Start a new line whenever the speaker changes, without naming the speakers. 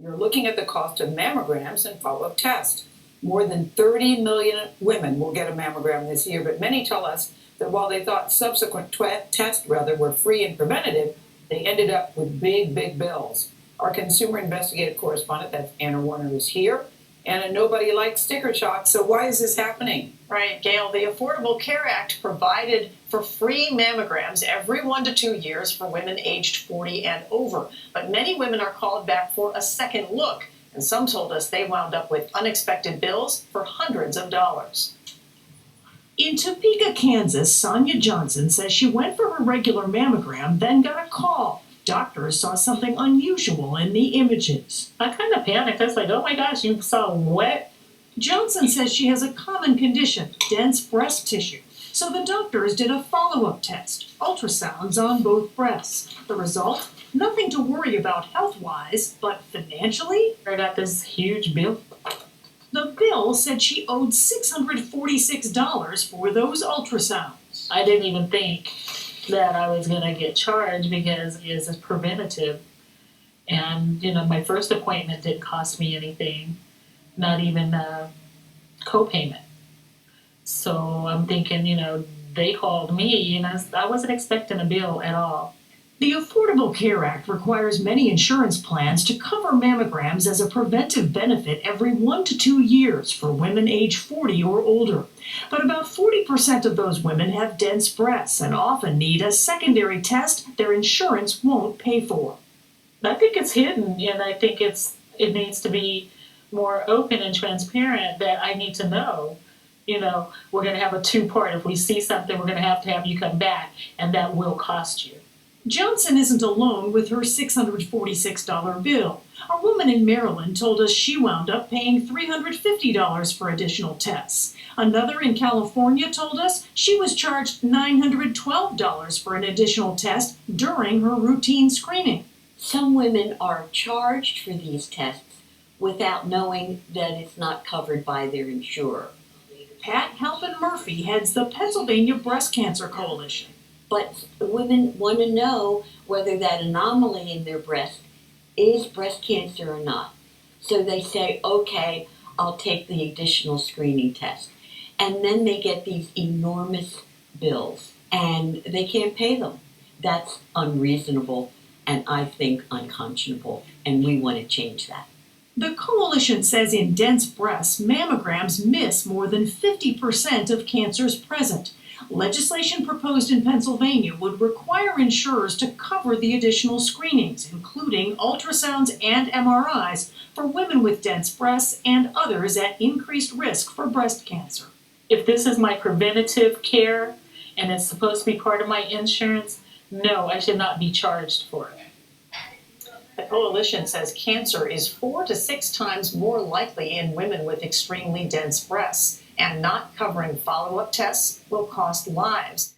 You're looking at the cost of mammograms and follow-up tests. More than 30 million women will get a mammogram this year, but many tell us that while they thought subsequent tests were free and preventative, they ended up with big bills. Our consumer investigative correspondent, that's Anna Warner, is here. Anna, nobody likes sticker shock, so why is this happening?
Right, Gail. The Affordable Care Act provided for free mammograms every 1 to 2 years for women aged 40 and over. But many women are called back for a second look, and some told us they wound up with unexpected bills for hundreds of dollars.
In Topeka, Kansas, Sonia Johnson says she went for her regular mammogram, then got a call. Doctors saw something unusual in the images.
I kind of panicked. I was like, oh my gosh, you saw what?
Johnson says she has a common condition, dense breast tissue. So the doctors did a follow-up test, ultrasounds on both breasts. The result? Nothing to worry about health-wise, but financially?
I got this huge bill.
The bill said she owed $646 for those ultrasounds.
I didn't even think that I was going to get charged because it's preventative. And, my first appointment didn't cost me anything, not even a co-payment. So I'm thinking, they called me and I wasn't expecting a bill at all.
The Affordable Care Act requires many insurance plans to cover mammograms as a preventive benefit every 1 to 2 years for women age 40 or older. But about 40% of those women have dense breasts and often need a secondary test their insurance won't pay for.
I think it's hidden, and I think it needs to be more open and transparent that I need to know. We're going to have a two-part. If we see something, we're going to have you come back, and that will cost you.
Johnson isn't alone with her $646 bill. A woman in Maryland told us she wound up paying $350 for additional tests. Another in California told us she was charged $912 for an additional test during her routine screening.
Some women are charged for these tests without knowing that it's not covered by their insurer.
Pat Halpin-Murphy heads the Pennsylvania Breast Cancer Coalition.
But women want to know whether that anomaly in their breast is breast cancer or not. So they say, okay, I'll take the additional screening test. And then they get these enormous bills, and they can't pay them. That's unreasonable, and I think unconscionable, and we want to change that.
The coalition says in dense breasts, mammograms miss more than 50% of cancers present. Legislation proposed in Pennsylvania would require insurers to cover the additional screenings, including ultrasounds and MRIs, for women with dense breasts and others at increased risk for breast cancer.
If this is my preventative care and it's supposed to be part of my insurance, no, I should not be charged for it.
The coalition says cancer is 4 to 6 times more likely in women with extremely dense breasts, and not covering follow-up tests will cost lives.